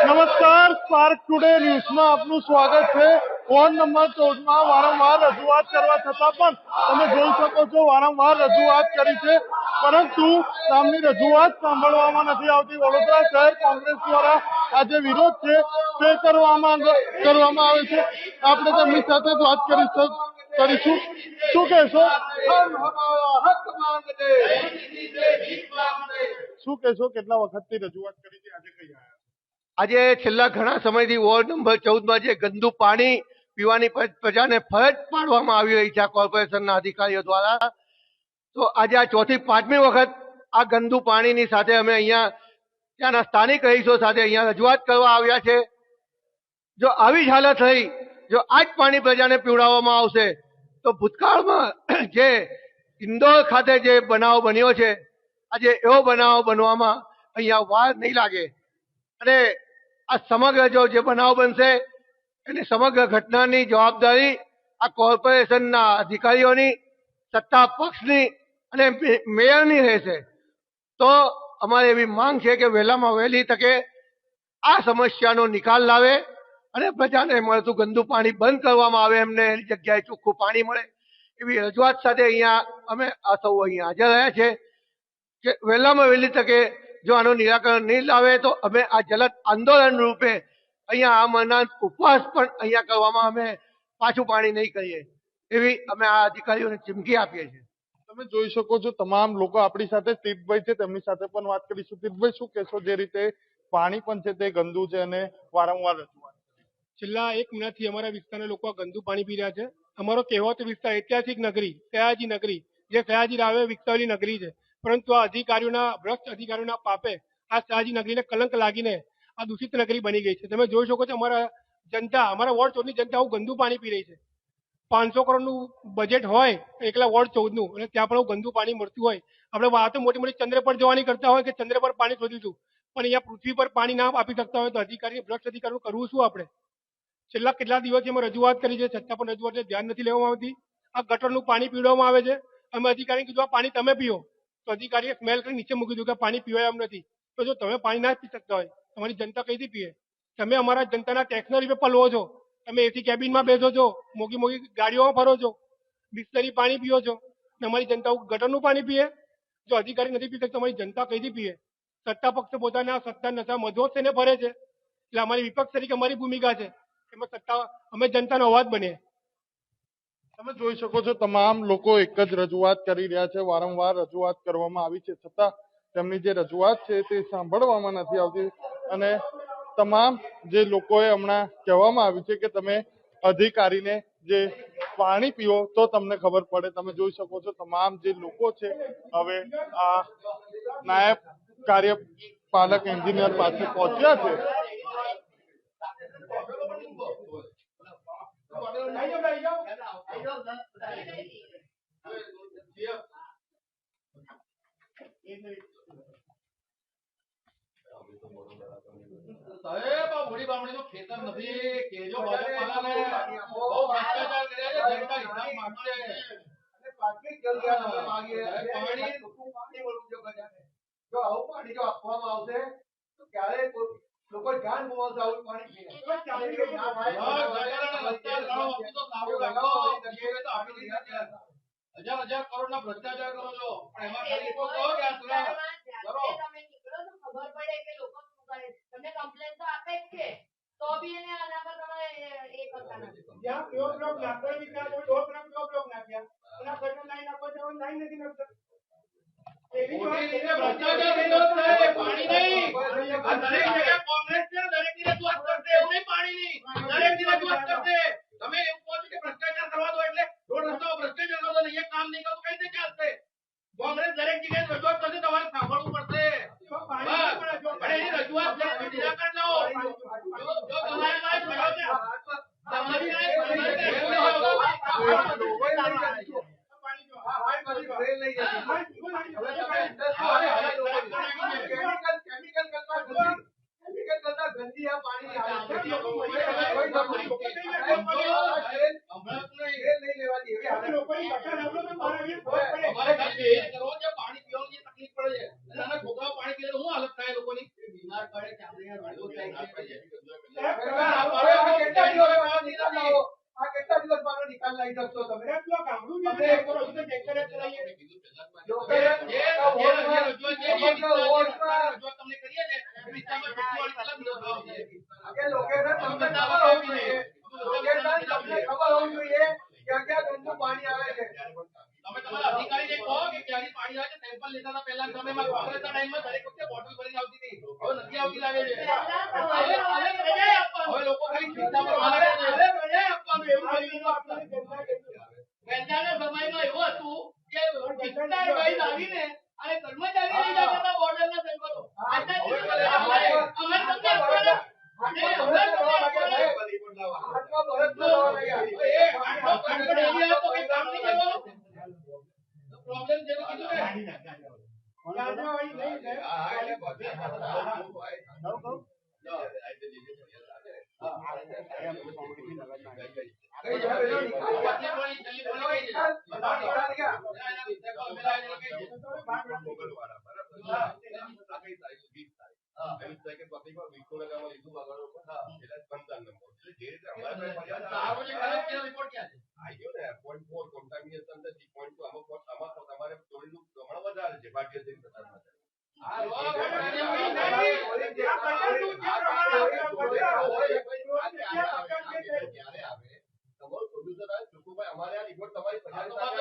નમસ્કાર, spark today ન્યૂઝમાં આપનું સ્વાગત છે। વોર્ડ નંબર 14માં વારંવાર રજૂઆત કરવા છતાં પણ તમે જોઈ શકો છો વારંવાર રજૂઆત કરી છે, પરંતુ તેમની રજૂઆત સાંભળવામાં નથી આવતી। વડોદરા શહેર કોંગ્રેસ દ્વારા આજે વિરોધ છે તે કરવામાં આવે છે। આપણે તેમની સાથે જ વાત કરીશું। શું કહેશો? શું કહેશો? કેટલા વખતથી રજૂઆત કરી છે, આજે કઈ આવ્યા? આજે છેલ્લા ઘણા સમયથી વોર્ડ નંબર 14માં જે ગંદુ પાણી પીવાની પ્રજાને ફરજ પાડવામાં આવી રહી છે આ કોર્પોરેશનના અધિકારીઓ દ્વારા, તો આજે આ ચોથી પાંચમી વખત આ ગંદુ પાણીની સાથે અમે અહીંયા ત્યાંના સ્થાનિક રહીશો સાથે અહીંયા રજૂઆત કરવા આવ્યા છે। જો આવી જ હાલત રહી, જો આ જ પાણી પ્રજાને પીવડાવવામાં આવશે તો ભૂતકાળમાં જે ઇન્દોર ખાતે જે બનાવ બન્યો છે, આજે એવો બનાવ બનવામાં અહીંયા વાર નહીં લાગે અને આ સમગ્ર જે બનાવ બનશે એની સમગ્ર ઘટનાની જવાબદારી આ કોર્પોરેશનના અધિકારીઓની, સત્તા પક્ષની અને મેયરની રહેશે। તો અમારે એવી માંગ છે કે વહેલામાં વહેલી તકે આ સમસ્યાનો નિકાલ લાવે અને પ્રજાને મળતું ગંદુ પાણી બંધ કરવામાં આવે, એમને એની જગ્યાએ ચોખ્ખું પાણી મળે એવી રજૂઆત સાથે અહીંયા અમે આ સૌ અહીંયા હાજર રહ્યા છે કે વહેલામાં વહેલી તકે જો આનું નિરાકરણ નહીં લાવે તો અમે આ જલદ આંદોલન રૂપે અહીંયા આ મનાન ઉપવાસ પણ અહીંયા કરવામાં અમે પાછું પાણી નહીં કરીએ એવી અમે આ અધિકારીઓને ચીમકી આપીએ છીએ। તમે જોઈ શકો છો તમામ લોકો આપણી સાથે તીર્થભાઈ છે, તેમની સાથે પણ વાત કરીશું। તીર્થભાઈ, શું કહેશો? જે રીતે પાણી પણ છે તે ગંદુ છે અને વારંવાર રજૂઆત છેલ્લા 1 મહિનાથી અમારા વિસ્તારના લોકો ગંદુ પાણી પી રહ્યા છે। અમારો કહેવાતો વિસ્તાર ઐતિહાસિક નગરી સયાજી નગરી, જે સયાજી રાવે વિકસાવેલી નગરી છે, પરંતુ આ અધિકારીઓના ભ્રષ્ટ અધિકારીઓના પાપે આ સયાજી નગરીને કલંક લાગીને આ દૂષિત નગરી બની ગઈ છે। તમે જોઈ શકો છો અમારા જનતા, અમારા વોર્ડ 14ની જનતા આવું ગંદુ પાણી પી રહી છે। 500 કરોડનું બજેટ હોય એકલા વોર્ડ 14નું, અને ત્યાં પણ ગંદુ પાણી મળતું હોય। આપણે વાતો મોટી મોટી ચંદ્ર પર જવાની કરતા હોય કે ચંદ્ર પર પાણી શોધીશું, પણ અહીંયા પૃથ્વી પર પાણી ના આપી શકતા હોય તો અધિકારી, ભ્રષ્ટ અધિકારીનું કરવું શું? આપણે છેલ્લા કેટલા દિવસથી અમે રજૂઆત કરી છે, છતાં પણ રજૂઆતને ધ્યાન નથી લેવામાં આવતી। આ ગટરનું પાણી પીવડાવવામાં આવે છે। અમે અધિકારીને કીધું આ પાણી તમે પીઓ, તો અધિકારીએ સ્મેલ કરી નીચે મૂકી દીધું કે પાણી પીવાય એમ નથી। તો જો તમે પાણી ના પી શકતા હોય, તમારી જનતા કઈથી પીએ? તમે અમારા જનતાના ટેક્સના રૂપે પલવો છો, તમે એસી કેબિનમાં બેસો છો, મોટી મોટી ગાડીઓમાં ફરો છો, બિસ્લરી પાણી પીઓ છો, અને અમારી જનતા ગટરનું પાણી પીએ? જો અધિકારી નથી પી શકતા, અમારી જનતા કઈથી પીએ? સત્તા પક્ષ પોતાના સત્તા નશા મધોત થઈને ફરે છે, એટલે અમારી વિપક્ષ તરીકે અમારી ભૂમિકા છે એમાં સત્તા અમે જનતાનો અવાજ બને। તમે જોઈ શકો છો તમામ લોકો એક જ રજૂઆત કરી રહ્યા છે। વારંવાર રજૂઆત કરવામાં આવી છે, છતાં તેમની જે રજૂઆત છે તે સાંભળવામાં નથી આવતી અને તમામ જે લોકોએ હમણાં કહેવામાં આવ્યું છે કે તમે અધિકારીને જે પાણી પીઓ તો તમને ખબર પડે। તમે જોઈ શકો છો તમામ જે લોકો છે હવે આ નાયબ કાર્યપાલક એન્જિનિયર પાસે પહોંચ્યા છે। સાહેબ, આ મોડી બામણીનો ખેતર નથી, કેજો ભાજપવાળાને બહુ ભ્રષ્ટાચાર કર્યા છે, જનતા હિસાબ માંગશે અને પાછી જલ્દી માંગીએ પાણી મળવું જો બધાને। જો આવું પાણી જો આપવામાં આવશે તો ક્યારે લોકો જાન ગુમાવશે આવું પાણી પીને। હજાર કરોડના ભ્રષ્ટાચાર કરો છો, પણ એમાં ખાલી એટલું કહો કે આ કરો। ખબર પડે કે લોકો શું કરે, તમને કમ્પ્લેન તો આપે જ છે, તો બી એને આના પર તમે એ કરતા નથી। જ્યાં પ્યોર બ્લોક નાખવા વિચાર હોય, 2 ગ્રામ પ્યોર બ્લોક નાખ્યા અને આ સર્ટન લાઈન આપવા જવાનું લાઈન નથી નાખતા। એવી રીતે ભ્રષ્ટાચાર કર્યો છે, પાણી નહીં। આ દરેક જગ્યાએ કોંગ્રેસ છે, દરેકની રજૂઆત કરશે, એવું નહીં પાણીની, દરેકની રજૂઆત કરશે। તમે એવું કહો છો કે ભ્રષ્ટાચાર કરવા દો એટલે રોડ રસ્તામાં ભ્રષ્ટાચાર કરો, અહીંયા કામ નહીં કરો તો કઈ રીતે ચાલશે? કોંગ્રેસ દરેક જગ્યાએ રજૂઆત કરશે, તમારે સાંભળવું પડશે। પણ એની રજૂઆત નિરાકરણ લાવો। જો તમારે લાયક ભરો છે, તમારી લાયક ગંદી આ પાણી પાણી પીવાની તકલીફ પડે છે, નાના છોકરાઓ પાણી પીએ તો શું હાલત થાય? લોકોની બીમાર પડે ચામડીના રોગો થાય છે. કેટલા દિવસ મારો નિકાલ લાવી શકશો તમે? ગામડું જે તમે- કરો છો ટેક્ટર જ ચલાવીએ. પાણી આવે છે. તમે તમારા અધિકારીને કહો કે ક્યાંથી પાણી આવે છે. સેમ્પલ લેતા હતા પહેલા સમયમાં કોંગ્રેસના ટાઈમમાં દરેક વખતે બોટલ ભરીને આવતી હતી. હવે નથી આવતી લાગે છે. હવે પ્રજાએ આપવાનું. હવે લોકો ખાલી ખિસ્સામાં મારે છે. હવે પ્રજાએ આપવાનું એવું કરી દીધું. પહેલાના સમયમાં એવું હતું કે પિસ્તાળભાઈ આવીને અને કર્મચારી લઈ જતા હતા બોર્ડરના સેમ્પલો. આજના હવે દિવસે બધા અમારે તમને આપવાના. હાથમાં બરફ ચલાવવા લાગ્યા. એ આટલો કાંકડ એરિયા હતો કે કામ નહીં કરવાનું. પ્રોબ્લેમ છે તો કીધું ને. ગાજરાવાળી નહીં છે. રિપોર્ટ ક્યાં છે?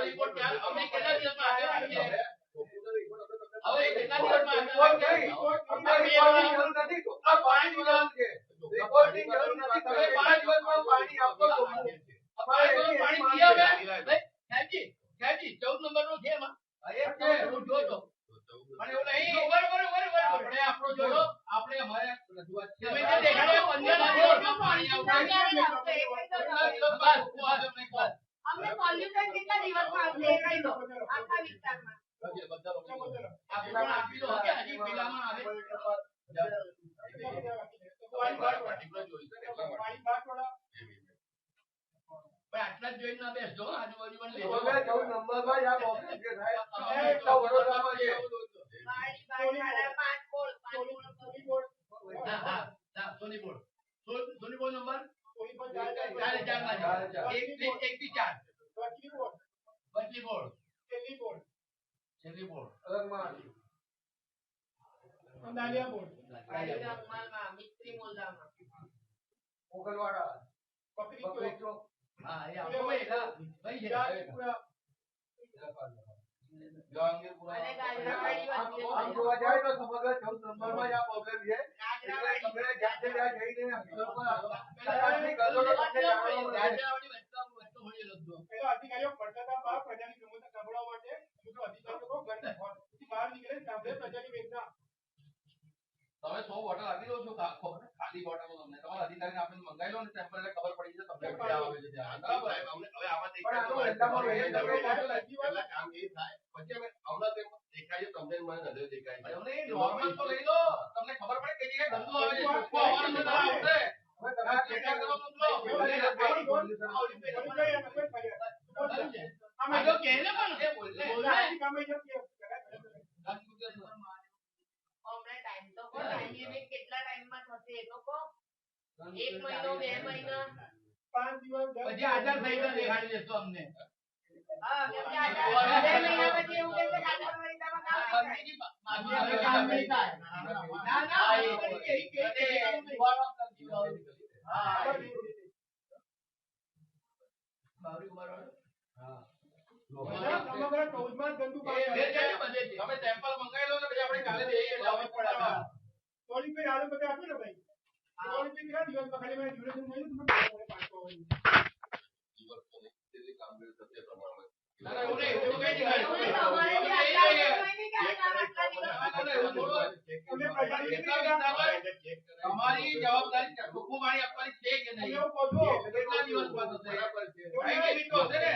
રિપોર્ટ ક્યાં? અમને કેટલા દિવસમાં આપે છે? હવે કેટલા દિવસમાં આપે છે? પાણી આપો તો પાણી પીએ હવે? સાહેબજી 14 નંબરનો છે એમાં. હું જોતો. પણ એવું નહીં. આપણે આપણો જોયો. આપણે અમારે રજૂઆત છે. તમે જે દેખાડ્યો 15 દિવસમાં પાણી આવશે. બસ. અમને સોલ્યુશન કેટલા દિવસમાં આવશે એ કહી દો આખા વિસ્તારમાં. આ પણ આપી દો કે હજી પેલામાં આવે. પણ આટલા જ જોઈને ના બેસજો. આજુબાજુ પણ લેજો. 14 નંબરમાં જ આ પ્રોબ્લેમ છે સાહેબ. એટલા વડોદરામાં છે. બારી બારી 5 બોલ 5 બોલ. હા, સોનીપોળ. સોનીપોળ નંબર 4 માં છે. 1 થી 4. બચલીપોળ. છેલ્લીપોળ. દાલિયા બોર્ડ. બારી ગામમાં મિસ્ત્રી મોલદામાં. મોગલવાડા. બકરી ચોક. હા, એ આપણો ભાઈ છે. રાજપુરા. અને ગાજરાવાડી વચ્ચે આમ જોવા જાય તો સમગ્ર 14 નંબરમાં જ આ પ્રોબ્લેમ છે. એટલે તમે જ્યાં છે ત્યાં જઈને આટલી ગરબડો તમને જાણવા મળે. રાજાવાડી વચ્ચે મળેલો હતો. પેલા અધિકારીઓ પડતા હતા બહાર પ્રજાની સમસ્યા સાંભળવા માટે. બીજો અધિકારી લોકો ઘરથી બહાર નીકળે સાંભળે પ્રજાની વેદના. તમે 100 બોટલ આપી દો છો ખાલી બોટલો તમને. તમારા અધિકારીને આપણે મંગાવી લો ને સેમ્પલ એટલે ખબર પડી જશે તમને ક્યાં આવે છે ત્યાં. બરાબર. હવે આમાં પણ આનો ધંધામાં એ નોર્મલ તો લઈ લો. તમને ખબર પડે કઈ જગ્યાએ ગંદુ આવે છે. ચોખ્ખું આવવાનું તો આવશે. હવે તમે ચેક કરવા મોકલો. અમે તો કહે ને પણ એ બોલે. કામે જતી અમને ટાઈમ તો કહો ટાઈમ લિમિટ કેટલા ટાઈમમાં થશે એ તો કહો. 1 મહિનો 2 મહિના 5 દિવસ 10 પછી આધાર સહિત દેખાડી દેશો અમને. હા કેમ કે આ 2 મહિના પછી એવું કહેશે કે આધાર વરિતામાં કામ નહીં થાય. ના ના સમગ્ર 14 માં ગંદુ પાણી તમે સેમ્પલ મંગાવી લો ને પછી આપણે કાલે જઈએ પોલીસ આલુ બધા આપ્યું ને ભાઈ પોલીસ કેટલા દિવસમાં ખાલી મેં ડ્યુરેશન મળ્યું તમે 500 ના ના એવું નહીં. એવું કઈ એવું નહીં, અમારે જે આટલા તમારી જવાબદારી ચોખ્ખું પાણી આપવાની છે કે નહીં. કેટલા દિવસમાં થશે? ટાઈમ લિમિટ તો હશે ને.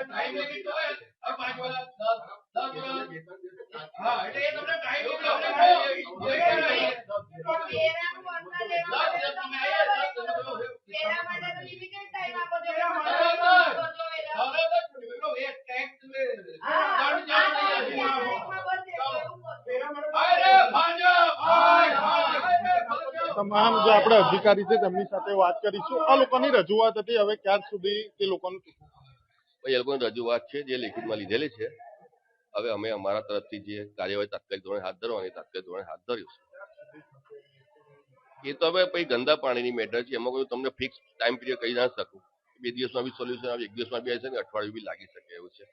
ટાઈમ લિમિટ તો હોય. હવે 5 વર્ષ 10 વર્ષ. હા એટલે એ તમને ટાઈમ લિમિટ અમને કહો. તેના માટે તો લિમિટેડ ટાઈમ આપો છો. બરાબર. એક ટેક્સ હા, 4 તારીખમાં બસ એટલું તમામ જે આપણે અધિકારી છે તેમની સાથે વાત કરીશું. આ લોકોની રજૂઆત હતી, હવે ક્યાર સુધી તે લોકોનું એ લોકોની રજૂઆત છે જે લેખિતમાં લીધેલી છે. હવે અમે અમારા તરફથી જે કાર્યવાહી તાત્કાલિક ધોરણે હાથ ધરવાની તાત્કાલિક ધોરણે હાથ ધર્યું છે. એ તો હવે પછી ગંદા પાણીની મેટર છે, એમાં કોઈ તમને ફિક્સ ટાઈમ પીરિયડ કહી ના શકું. 2 દિવસમાં બી સોલ્યુશન આવે, 1 દિવસમાં બી આવી શકે, અઠવાડિયું બી લાગી શકે એવું છે.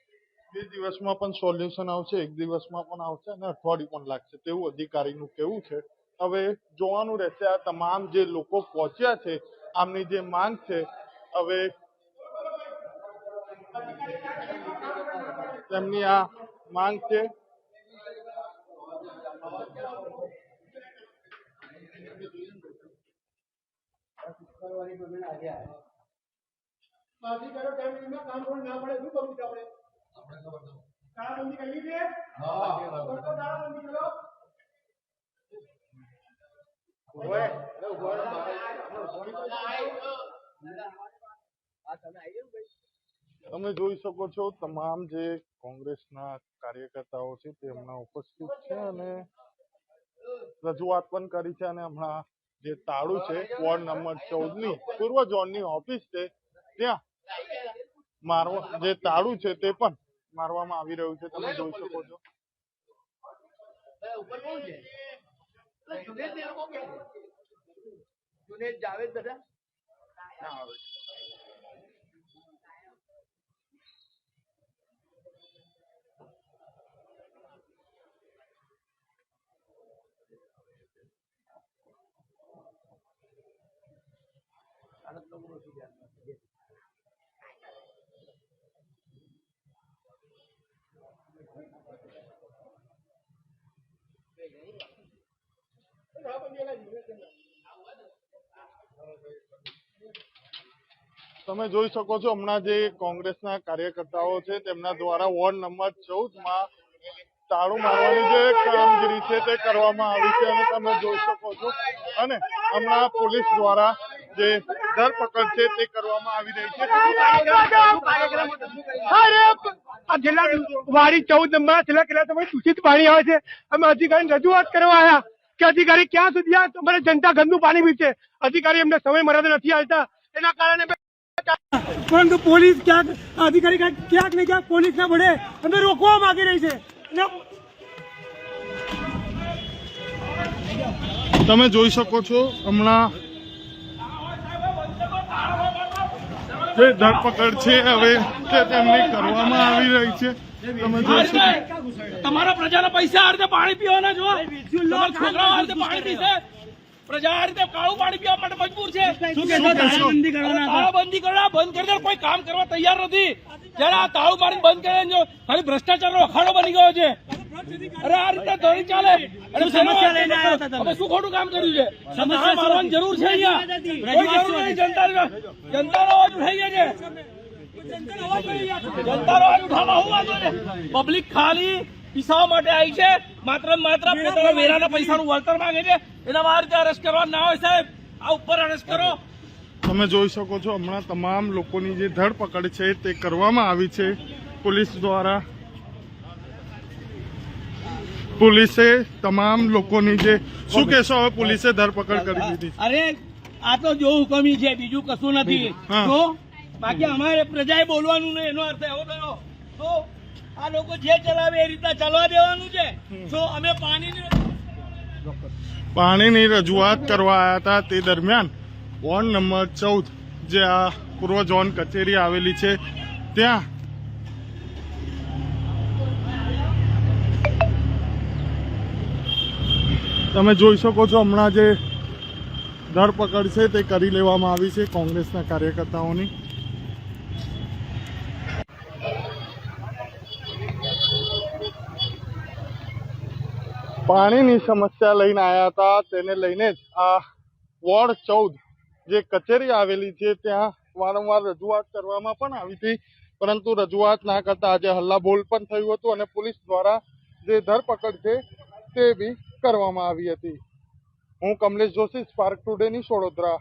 2 દિવસમાં પણ સોલ્યુશન આવશે, 1 દિવસમાં પણ આવશે અને અઠવાડિયું પણ લાગશે તેવું અધિકારીનું કહેવું છે. હવે જોવાનું રહેશે આ તમામ જે લોકો પહોંચ્યા છે, આમની જે માંગ છે, હવે તેમની આ માંગ છે. અધિકારીઓ ટાઈમ લિમિટમાં કામ કરવું ના પડે, શું કરવું છે આપણે? તાળાબંધી કરવી છે? તાળાબંધી કરો. તમે જોઈ શકો છો તમામ જે કોંગ્રેસના કાર્યકર્તાઓ છે તે હમણાં ઉપસ્થિત છે અને રજૂઆત પણ કરી છે. અને હમણાં જે તાળું છે વોર્ડ નંબર 14ની પૂર્વ ઝોનની ઓફિસ છે ત્યાં જે તાળું છે તે પણ મારવામાં આવી રહ્યું છે. તમે જોઈ શકો છો. તમે જોઈ શકો છો હમણાં જે કોંગ્રેસના કાર્યકર્તાઓ છે તેમના દ્વારા વોર્ડ નંબર 14માં તાળું મારવાની જે કામગીરી છે તે કરવામાં આવી છે અને તમે જોઈ શકો છો. અને હમણાં પોલીસ દ્વારા જે ધરપકડ છે તે કરવામાં આવી રહી છે. છેલ્લા વાડી 14 નંબર છેલ્લા કેટલા સમય દૂષિત પાણી આવે છે. અમે અધિકારીને રજૂઆત કરવા આવ્યા કે અધિકારી ક્યાં સુધી આ તમારે જનતા ગંદુ પાણી પીશે. અધિકારી એમને સમય મર્યાદા નથી આવતા, એના કારણે પરંતુ પોલીસ ક્યાંક અધિકારી ક્યાંક ને ક્યાંક પોલીસ ના વડે અમે રોકવા માંગી રહી છે. તમે જોઈ શકો છો હમણાં જે ધરપકડ છે હવે તે તેમની કરવામાં આવી રહી છે. તમે જોઈ શકો તમારા પ્રજાના પૈસા આ રીતે પાણી પીવાના જો તમારા છોકરાઓ આ રીતે પાણી પીશે. પ્રજા આ રીતે કાળું પાણી પીવા માટે મજબૂર છે. તાળાબંધી કરવા બંધ કરી દે. કોઈ કામ કરવા તૈયાર નથી. જયારે આ તાળું મારીને બંધ કરે જો ખાલી ભ્રષ્ટાચારનો અખાડો બની ગયો છે. અરે આ રીતે ધોરી ચાલે. સમસ્યા લઈને આવ્યા હતા તમે શું ખોટું કામ કર્યું છે? સમસ્યા મારવાની જરૂર છે અહીંયા. કોઈ જરૂર નહીં. જનતાનો અવાજ ઉઠાઈ ગયા છે. જનતાનો અવાજ ઉઠાવવા હું વાંધો છે? પબ્લિક ખાલી પીસાવા માટે આવી છે. માત્ર પોતાના વેરાના પૈસાનું વળતર માંગે છે. એના આ રીતે અરેસ્ટ કરવા ના હોય સાહેબ. આ ઉપર અરેસ્ટ કરો. તમે જોઈ શકો છો હમણાં તમામ લોકોની જે ધરપકડ છે તે કરવામાં આવી છે પોલીસ દ્વારા. પોલીસે તમામ લોકોની જે શું કહેશો હવે પોલીસે ધરપકડ કરી દીધી? અરે આ તો જો હુકમી છે, બીજું કશું નથી. તો બાકી અમારે પ્રજાએ બોલવાનું નહીં એનો અર્થ એવો થયો. તો આ લોકો જે ચલાવે એ રીતના ચાલવા દેવાનું છે. તો અમે પાણીની રજૂઆત કરવા આવ્યા હતા તે દરમિયાન વોર્ડ નંબર 14 જે આ પૂર્વ ઝોન કચેરી આવેલી છે ત્યાં તમે જોઈ શકો છો હમણાં જે ધરપકડ છે તે કરી લેવામાં આવી છે કોંગ્રેસના કાર્યકર્તાઓની. પાણીની સમસ્યા લઈને આવ્યા હતા, તેને લઈને જ આ વોર્ડ 14 જે કચેરી આવેલી છે ત્યાં વારંવાર રજૂઆત કરવામાં પણ આવી હતી, પરંતુ રજૂઆત ના કરતા આજે હલ્લાબોલ પણ થયું હતું અને પોલીસ દ્વારા જે ધરપકડ છે તે બી કરવામાં આવી હતી. હું કમલેશ જોશી, સ્પાર્ક ટુડેની વડોદરા.